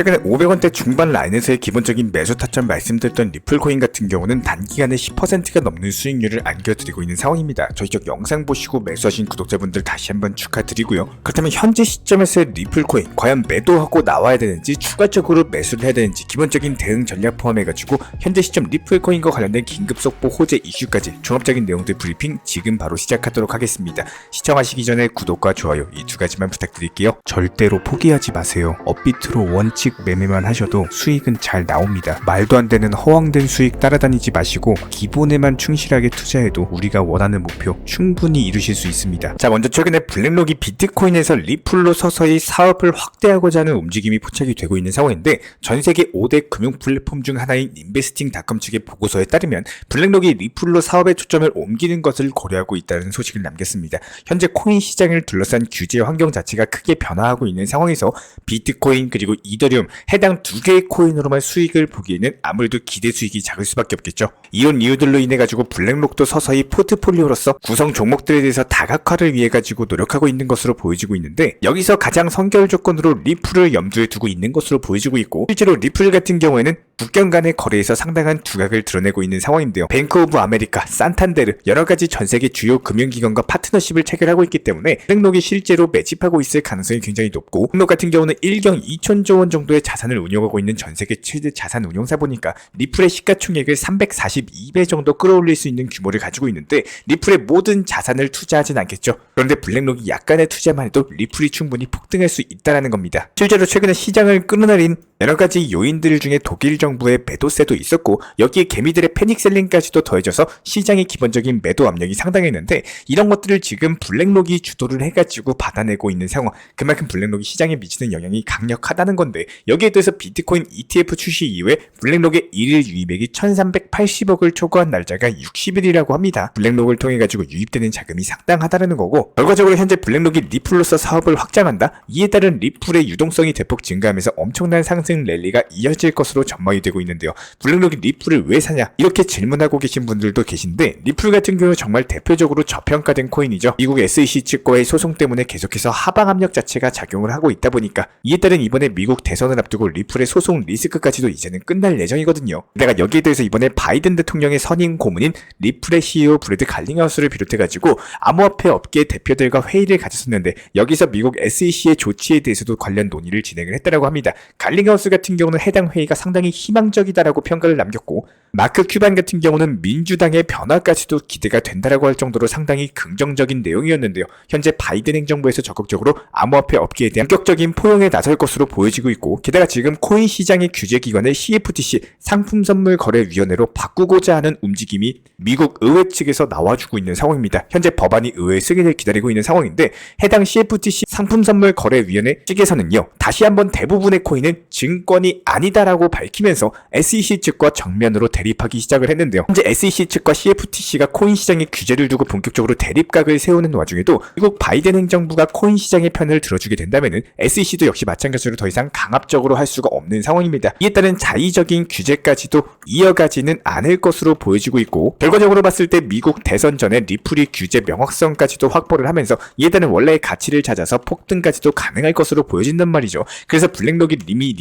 최근에 500원대 중반 라인에서의 기본적인 매수 타점 말씀드렸던 리플코인 같은 경우는 단기간에 10%가 넘는 수익률을 안겨드리고 있는 상황입니다. 저희 쪽 영상 보시고 매수하신 구독자분들 다시 한번 축하드리고요. 그렇다면 현재 시점에서의 리플코인 과연 매도하고 나와야 되는지 추가적으로 매수를 해야 되는지 기본적인 대응 전략 포함해가지고 현재 시점 리플코인과 관련된 긴급속보 호재 이슈까지 종합적인 내용들 브리핑 지금 바로 시작하도록 하겠습니다. 시청하시기 전에 구독과 좋아요 이 두 가지만 부탁드릴게요. 절대로 포기하지 마세요. 업비트로 원칙 매매만 하셔도 수익은 잘 나옵니다. 말도 안 되는 허황된 수익 따라다니지 마시고 기본에만 충실하게 투자해도 우리가 원하는 목표 충분히 이루실 수 있습니다. 자, 먼저 최근에 블랙록이 비트코인에서 리플로 서서히 사업을 확대하고자 하는 움직임이 포착이 되고 있는 상황인데 전세계 5대 금융 플랫폼 중 하나인 인베스팅닷컴 측의 보고서에 따르면 블랙록이 리플로 사업의 초점을 옮기는 것을 고려하고 있다는 소식을 남겼습니다. 현재 코인 시장을 둘러싼 규제 환경 자체가 크게 변화하고 있는 상황에서 비트코인 그리고 이더리움 해당 두 개의 코인으로만 수익을 보기에는 아무래도 기대 수익이 작을 수밖에 없겠죠. 이런 이유들로 인해 가지고 블랙록도 서서히 포트폴리오로서 구성 종목들에 대해서 다각화를 위해 가지고 노력하고 있는 것으로 보여지고 있는데 여기서 가장 선결 조건으로 리플을 염두에 두고 있는 것으로 보여지고 있고 실제로 리플 같은 경우에는 국경 간의 거래에서 상당한 두각을 드러내고 있는 상황인데요. 뱅크 오브 아메리카, 산탄데르 여러가지 전세계 주요 금융기관과 파트너십을 체결하고 있기 때문에 블랙록이 실제로 매집하고 있을 가능성이 굉장히 높고 블랙록 같은 경우는 1경 2천조 원 정도의 자산을 운영하고 있는 전세계 최대 자산 운용사 보니까 리플의 시가총액을 342배 정도 끌어올릴 수 있는 규모를 가지고 있는데 리플의 모든 자산을 투자하진 않겠죠. 그런데 블랙록이 약간의 투자만 해도 리플이 충분히 폭등할 수 있다는 겁니다. 실제로 최근에 시장을 끌어내린 여러가지 요인들 중에 독일 정부의 매도세도 있었고 여기에 개미들의 패닉셀링까지도 더해져서 시장의 기본적인 매도 압력이 상당했는데 이런 것들을 지금 블랙록이 주도를 해가지고 받아내고 있는 상황, 그만큼 블랙록이 시장에 미치는 영향이 강력하다는 건데 여기에 대해서 비트코인 ETF 출시 이후에 블랙록의 일일 유입액이 1380억을 초과한 날짜가 60일이라고 합니다. 블랙록을 통해 가지고 유입되는 자금이 상당하다는 거고 결과적으로 현재 블랙록이 리플로서 사업을 확장한다? 이에 따른 리플의 유동성이 대폭 증가하면서 엄청난 상승 랠리가 이어질 것으로 전망이 되고 있는데요. 블랙록이 리플을 왜 사냐? 이렇게 질문하고 계신 분들도 계신데 리플 같은 경우 정말 대표적으로 저평가된 코인이죠. 미국 SEC 측과의 소송 때문에 계속해서 하방 압력 자체가 작용을 하고 있다 보니까 이에 따른 이번에 미국 대선을 앞두고 리플의 소송 리스크까지도 이제는 끝날 예정이거든요. 내가 여기에 대해서 이번에 바이든 대통령의 선임 고문인 리플의 CEO 브래드 갈링하우스를 비롯해가지고 암호화폐 업계 대표들과 회의를 가졌었는데 여기서 미국 SEC의 조치에 대해서도 관련 논의를 진행을 했다고 합니다. 갈링하우스 같은 경우는 해당 회의가 상당히 희망적이다라고 평가를 남겼고 마크 큐반 같은 경우는 민주당의 변화까지도 기대가 된다라고 할 정도로 상당히 긍정적인 내용이었는데요. 현재 바이든 행정부에서 적극적으로 암호화폐 업계에 대한 본격적인 포용에 나설 것으로 보여지고 있고 게다가 지금 코인 시장의 규제기관을 CFTC 상품선물거래위원회로 바꾸고자 하는 움직임이 미국 의회 측에서 나와주고 있는 상황입니다. 현재 법안이 의회 승인을 기다리고 있는 상황인데 해당 CFTC 상품선물거래위원회 측에서는요. 다시 한번 대부분의 코인은 증권이 아니다라고 밝히면서 SEC 측과 정면으로 대립하기 시작을 했는데요. 현재 SEC 측과 CFTC가 코인 시장의 규제를 두고 본격적으로 대립각을 세우는 와중에도 미국 바이든 행정부가 코인 시장의 편을 들어주게 된다면은 SEC도 역시 마찬가지로 더 이상 강압적으로 할 수가 없는 상황입니다. 이에 따른 자의적인 규제까지도 이어가지는 않을 것으로 보여지고 있고 결과적으로 봤을 때 미국 대선 전에 리플이 규제 명확성까지도 확보를 하면서 이에 따른 원래의 가치를 찾아서 폭등까지도 가능할 것으로 보여진단 말이죠. 그래서 블랙록이 이미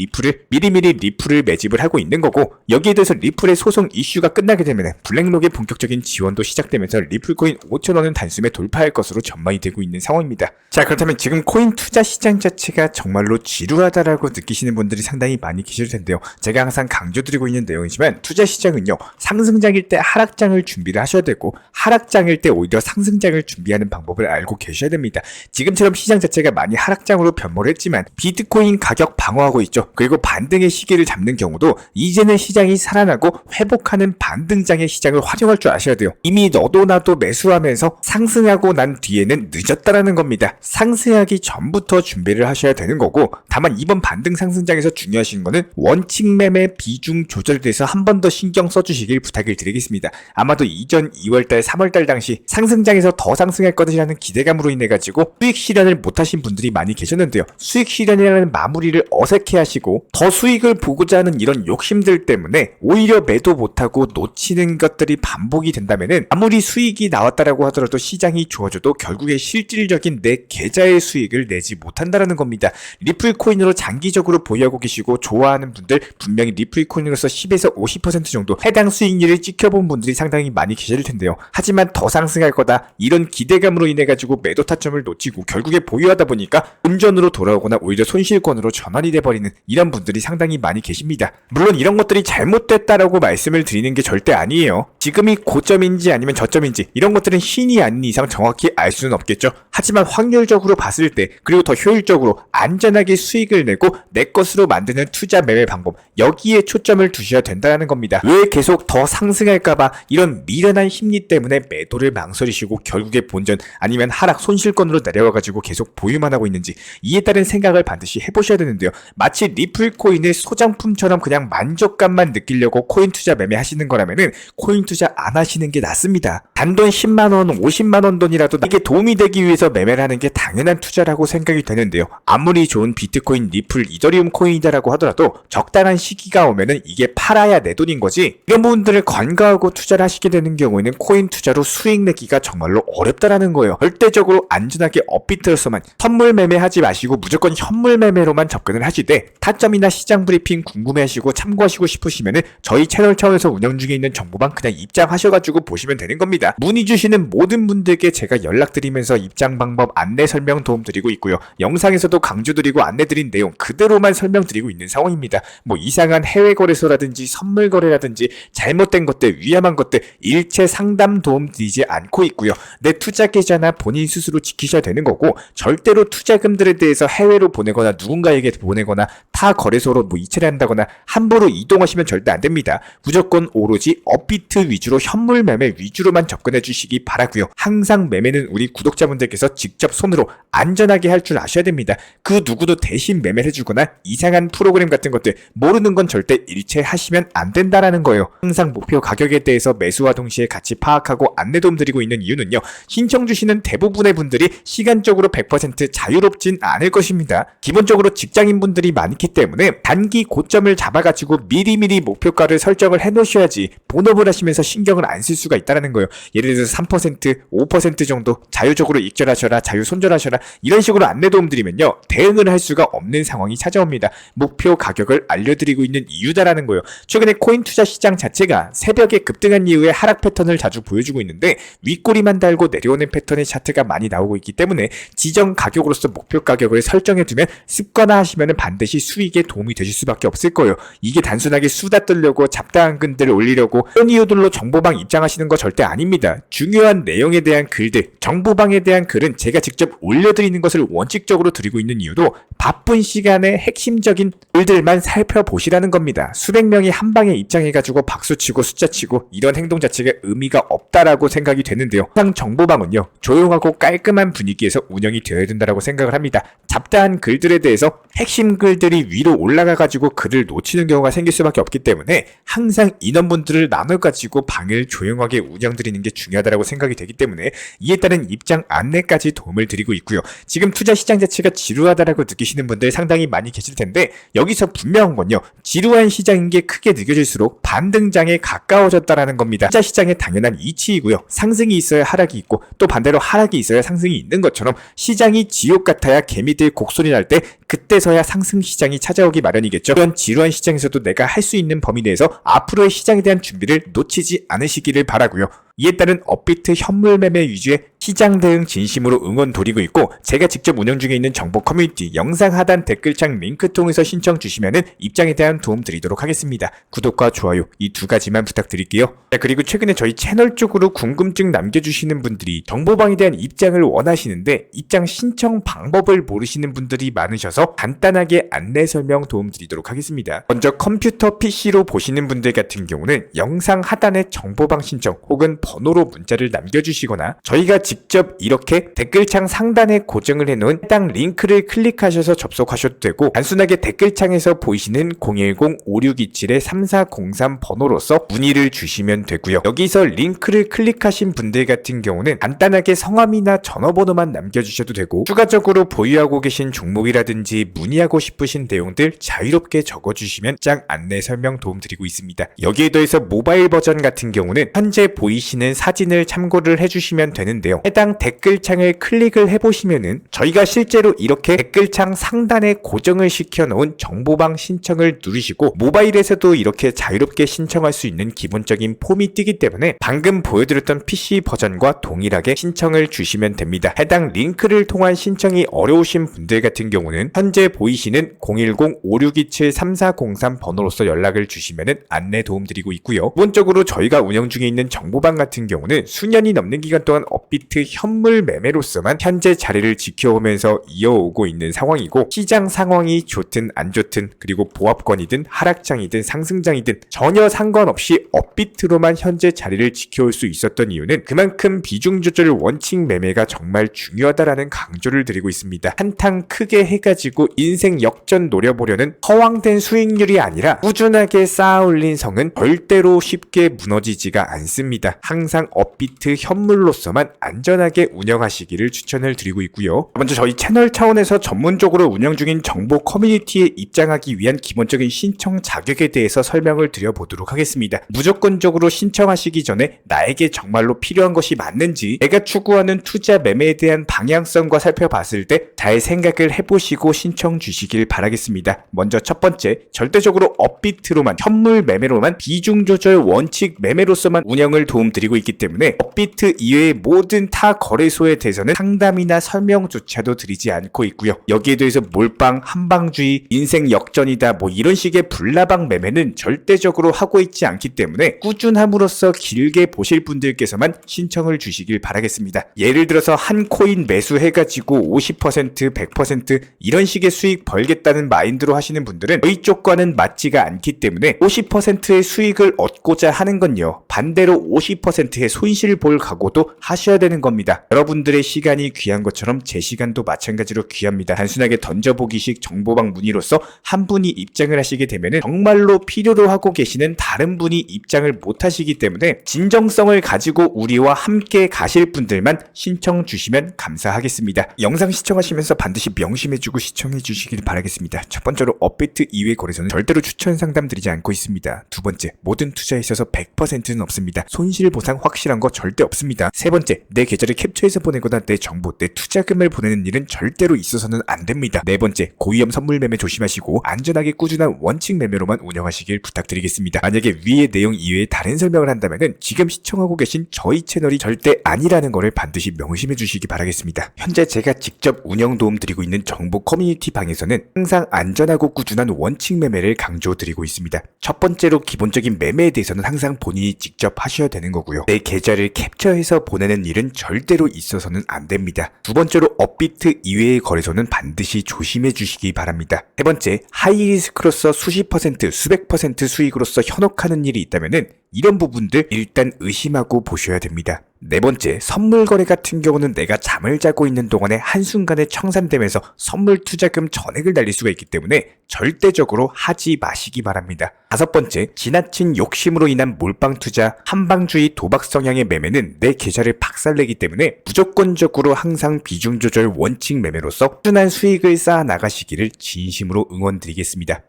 미리미리 리플을 매집을 하고 있는 거고 여기에 대해서 리플의 소송 이슈가 끝나게 되면 블랙록의 본격적인 지원도 시작되면서 리플코인 5,000원은 단숨에 돌파할 것으로 전망이 되고 있는 상황입니다. 자, 그렇다면 지금 코인 투자 시장 자체가 정말로 지루하다라고 느끼시는 분들이 상당히 많이 계실 텐데요. 제가 항상 강조드리고 있는 내용이지만 투자 시장은요. 상승장일 때 하락장을 준비를 하셔야 되고 하락장일 때 오히려 상승장을 준비하는 방법을 알고 계셔야 됩니다. 지금처럼 시장 자체가 많이 하락장으로 변모를 했지만 비트코인 가격 방어하고 있죠. 그리고 반등의 시기를 잡는 경우도 이제는 시장이 살아나고 회복하는 반등장의 시장을 활용할 줄 아셔야 돼요. 이미 너도 나도 매수하면서 상승하고 난 뒤에는 늦었다라는 겁니다. 상승하기 전부터 준비를 하셔야 되는 거고 다만 이번 반등 상승장에서 중요하신 거는 원칙 매매 비중 조절에 대해서 한 번 더 신경 써주시길 부탁을 드리겠습니다. 아마도 이전 2월달 3월달 당시 상승장에서 더 상승할 것이라는 기대감으로 인해 가지고 수익 실현을 못하신 분들이 많이 계셨는데요. 수익 실현이라는 마무리를 어색해 하시고 것이고 더 수익을 보고자 하는 이런 욕심들 때문에 오히려 매도 못하고 놓치는 것들이 반복이 된다면은 아무리 수익이 나왔다라고 하더라도 시장이 좋아져도 결국에 실질적인 내 계좌의 수익을 내지 못한다라는 겁니다. 리플 코인으로 장기적으로 보유하고 계시고 좋아하는 분들 분명히 리플 코인으로서 10에서 50% 정도 해당 수익률을 지켜본 분들이 상당히 많이 계실 텐데요. 하지만 더 상승할 거다 이런 기대감으로 인해 가지고 매도 타점을 놓치고 결국에 보유하다 보니까 본전으로 돌아오거나 오히려 손실권으로 전환이 돼버리는 이런 분들이 상당히 많이 계십니다. 물론 이런 것들이 잘못됐다라고 말씀을 드리는 게 절대 아니에요. 지금이 고점인지 아니면 저점인지 이런 것들은 신이 아닌 이상 정확히 알 수는 없겠죠. 하지만 확률적으로 봤을 때 그리고 더 효율적으로 안전하게 수익을 내고 내 것으로 만드는 투자 매매 방법 여기에 초점을 두셔야 된다는 겁니다. 왜 계속 더 상승할까봐 이런 미련한 심리 때문에 매도를 망설이시고 결국에 본전 아니면 하락 손실권으로 내려와가지고 계속 보유만 하고 있는지 이에 따른 생각을 반드시 해보셔야 되는데요. 마치 리플 코인을 소장품처럼 그냥 만족감만 느끼려고 코인 투자 매매하시는 거라면은 코인 투자 안 하시는 게 낫습니다. 단돈 10만원, 50만원 돈이라도 나에게 도움이 되기 위해서 매매를 하는 게 당연한 투자라고 생각이 되는데요. 아무리 좋은 비트코인, 리플, 이더리움 코인이다라고 하더라도 적당한 시기가 오면은 이게 팔아야 내 돈인 거지. 이런 부분들을 관가하고 투자를 하시게 되는 경우에는 코인 투자로 수익 내기가 정말로 어렵다라는 거예요. 절대적으로 안전하게 업비트로서만 선물 매매하지 마시고 무조건 현물 매매로만 접근을 하시되 타점이나 시장 브리핑 궁금해하시고 참고하시고 싶으시면은 저희 채널 차원에서 운영 중에 있는 정보방 그냥 입장하셔가지고 보시면 되는 겁니다. 문의 주시는 모든 분들께 제가 연락드리면서 입장 방법 안내 설명 도움드리고 있고요. 영상에서도 강조드리고 안내드린 내용 그대로만 설명드리고 있는 상황입니다. 뭐 이상한 해외 거래소라든지 선물 거래라든지 잘못된 것들 위험한 것들 일체 상담 도움 드리지 않고 있고요. 내 투자 계좌나 본인 스스로 지키셔야 되는 거고 절대로 투자금들에 대해서 해외로 보내거나 누군가에게 보내거나 타 거래소로 뭐 이체를 한다거나 함부로 이동하시면 절대 안 됩니다. 무조건 오로지 업비트 위주로 현물 매매 위주로만 접근해 주시기 바라고요. 항상 매매는 우리 구독자분들께서 직접 손으로 안전하게 할 줄 아셔야 됩니다. 그 누구도 대신 매매를 해주거나 이상한 프로그램 같은 것들 모르는 건 절대 일체 하시면 안 된다라는 거예요. 항상 목표 가격에 대해서 매수와 동시에 같이 파악하고 안내 도움 드리고 있는 이유는요. 신청 주시는 대부분의 분들이 시간적으로 100% 자유롭진 않을 것입니다. 기본적으로 직장인분들이 많기 때문에 단기 고점을 잡아가지고 미리미리 목표가를 설정을 해놓으셔야지 본업을 하시면서 신경을 안 쓸 수가 있다는 거예요. 예를 들어서 3%, 5% 정도 자유적으로 익절하셔라, 자유 손절하셔라 이런 식으로 안내 도움 드리면요. 대응을 할 수가 없는 상황이 찾아옵니다. 목표 가격을 알려드리고 있는 이유다라는 거예요. 최근에 코인 투자 시장 자체가 새벽에 급등한 이후에 하락 패턴을 자주 보여주고 있는데 윗꼬리만 달고 내려오는 패턴의 차트가 많이 나오고 있기 때문에 지정 가격으로서 목표 가격을 설정해두면 습관화하시면 반드시 수익에 도움이 되실 수밖에 없을 거예요. 이게 단순하게 수다 떨려고 잡다한 글들을 올리려고 그런 이유들로 정보방 입장하시는 거 절대 아닙니다. 중요한 내용에 대한 글들, 정보방에 대한 글은 제가 직접 올려드리는 것을 원칙적으로 드리고 있는 이유도 바쁜 시간에 핵심적인 글들만 살펴보시라는 겁니다. 수백 명이 한 방에 입장해가지고 박수치고 숫자치고 이런 행동 자체가 의미가 없다라고 생각이 되는데요. 항상 정보방은요. 조용하고 깔끔한 분위기에서 운영이 되어야 된다고 생각을 합니다. 잡다한 글들에 대해서 핵심 글들이 위로 올라가가지고 글을 놓치는 경우가 생길 수밖에 없기 때문에 항상 인원분들을 나눠가지고 방을 조용하게 운영드리는 게 중요하다고 생각이 되기 때문에 이에 따른 입장 안내까지 도움을 드리고 있고요. 지금 투자 시장 자체가 지루하다라고 느끼시는 분들 상당히 많이 계실 텐데 여기서 분명한 건요. 지루한 시장인 게 크게 느껴질수록 반등장에 가까워졌다라는 겁니다. 투자 시장의 당연한 이치이고요. 상승이 있어야 하락이 있고 또 반대로 하락이 있어야 상승이 있는 것처럼 시장이 지옥 같아야 개미들 곡소리 날 때 그때서야 상승 시장이 찾아오기 마련이겠죠. 이런 지루한 시장에서도 내가 할 수 있는 범위 내에서 앞으로의 시장에 대한 준비를 놓치지 않으시기를 바라고요. 이에 따른 업비트 현물 매매 위주의 시장 대응 진심으로 응원 드리고 있고 제가 직접 운영 중에 있는 정보 커뮤니티 영상 하단 댓글창 링크 통해서 신청 주시면은 입장에 대한 도움 드리도록 하겠습니다. 구독과 좋아요 이 두 가지만 부탁드릴게요. 그리고 최근에 저희 채널 쪽으로 궁금증 남겨주시는 분들이 정보방에 대한 입장을 원하시는데 입장 신청 방법을 모르시는 분들이 많으셔서 간단하게 안내 설명 도움 드리도록 하겠습니다. 먼저 컴퓨터 PC로 보시는 분들 같은 경우는 영상 하단에 정보방 신청 혹은 번호로 문자를 남겨주시거나 저희가 직접 이렇게 댓글창 상단에 고정을 해놓은 해당 링크를 클릭하셔서 접속하셔도 되고, 단순하게 댓글창에서 보이시는 010-5627-3403 번호로서 문의를 주시면 되고요. 여기서 링크를 클릭하신 분들 같은 경우는 간단하게 성함이나 전화번호만 남겨주셔도 되고, 추가적으로 보유하고 계신 종목이라든지 문의하고 싶으신 내용들 자유롭게 적어주시면 장 안내 설명 도움드리고 있습니다. 여기에 더해서 모바일 버전 같은 경우는 현재 보이시는 사진을 참고를 해주시면 되는데요. 해당 댓글창을 클릭을 해보시면은 저희가 실제로 이렇게 댓글창 상단에 고정을 시켜놓은 정보방 신청을 누르시고, 모바일에서도 이렇게 자유롭게 신청할 수 있는 기본적인 폼이 뜨기 때문에 방금 보여드렸던 PC 버전과 동일하게 신청을 주시면 됩니다. 해당 링크를 통한 신청이 어려우신 분들 같은 경우는 현재 보이시는 010-5627-3403 번호로서 연락을 주시면 안내 도움드리고 있고요. 기본적으로 저희가 운영 중에 있는 정보방 같은 경우는 수년이 넘는 기간 동안 업비트 현물 매매로서만 현재 자리를 지켜오면서 이어오고 있는 상황이고, 시장 상황이 좋든 안 좋든, 그리고 보합권이든 하락장이든 상승장이든 전혀 상관없이 업비트로만 현재 자리를 지켜올 수 있었던 이유는 그만큼 비중 조절 원칙 매매가 정말 중요하다라는 강조를 드리고 있습니다. 한탕 크게 해가지고 인생 역전 노려보려는 허황된 수익률이 아니라 꾸준하게 쌓아올린 성은 절대로 쉽게 무너지지가 않습니다. 항상 업비트 현물로서만 안전하게 운영하시기를 추천을 드리고 있고요. 먼저 저희 채널 차원에서 전문적으로 운영 중인 정보 커뮤니티에 입장하기 위한 기본적인 신청 자격에 대해서 설명을 드려보도록 하겠습니다. 무조건적으로 신청하시기 전에 나에게 정말로 필요한 것이 맞는지, 내가 추구하는 투자 매매에 대한 방향성과 살펴봤을 때 잘 생각을 해보시고 신청 주시길 바라겠습니다. 먼저 첫 번째, 절대적으로 업비트로만, 현물 매매로만, 비중 조절 원칙 매매로서만 운영을 도움드리고 있기 때문에 업비트 이외의 모든 타 거래소에 대해서는 상담이나 설명조차도 드리지 않고 있고요. 여기에 대해서 몰빵, 한방주의, 인생 역전이다 뭐 이런 식의 불나방 매매는 절대적으로 하고 있지 않기 때문에 꾸준함으로써 길게 보실 분들께서만 신청을 주시길 바라겠습니다. 예를 들어서 한 코인 매수해가지고 50%, 100% 이런 식의 수익 벌겠다는 마인드로 하시는 분들은 저희 쪽과는 맞지가 않기 때문에 50%의 수익을 얻고자 하는 건요, 반대로 50%의 손실 볼 각오도 하셔야 되는 겁니다. 여러분들의 시간이 귀한 것처럼 제 시간도 마찬가지로 귀합니다. 단순하게 던져보기식 정보방 문의로서 한 분이 입장을 하시게 되면 정말로 필요로 하고 계시는 다른 분이 입장을 못 하시기 때문에 진정성을 가지고 우리와 함께 가실 분들만 신청 주시면 감사하겠습니다. 영상 시청하시면서 반드시 명심해주고 시청해 주시길 바라겠습니다. 첫 번째로 업비트 이외 거래소는 절대로 추천 상담 드리지 않고 있습니다. 두 번째, 모든 투자에 있어서 100%는 없습니다. 손실 보상 확실한 거 절대 없습니다. 세 번째, 내 계좌를 캡처해서 보내거나 내 정보, 내 투자금을 보내는 일은 절대로 있어서는 안 됩니다. 네 번째, 고위험 선물 매매 조심하시고 안전하게 꾸준한 원칙 매매로만 운영하시길 부탁드리겠습니다. 만약에 위의 내용 이외에 다른 설명을 한다면 지금 시청하고 계신 저희 채널이 절대 아니라는 거를 반드시 명심해 주시기 바라겠습니다. 현재 제가 직접 운영 도움 드리고 있는 정보 커뮤니티 방에서는 항상 안전하고 꾸준한 원칙 매매를 강조드리고 있습니다. 첫 번째로 기본적인 매매에 대해서는 항상 본인이 직접 하셔야 되는 거고요. 내 계좌를 캡처해서 보내는 일은 절대로 있어서는 안 됩니다. 두 번째로 업비트 이외의 거래소는 반드시 조심해 주시기 바랍니다. 세 번째, 하이리스크로서 수십 퍼센트, 수백 퍼센트 수익으로서 현혹하는 일이 있다면 이런 부분들 일단 의심하고 보셔야 됩니다. 네 번째, 선물 거래 같은 경우는 내가 잠을 자고 있는 동안에 한순간에 청산되면서 선물 투자금 전액을 날릴 수가 있기 때문에 절대적으로 하지 마시기 바랍니다. 다섯 번째, 지나친 욕심으로 인한 몰빵 투자, 한방주의 도박 성향의 매매는 내 계좌를 박살내기 때문에 무조건적으로 항상 비중 조절 원칙 매매로서 꾸준한 수익을 쌓아 나가시기를 진심으로 응원드리겠습니다.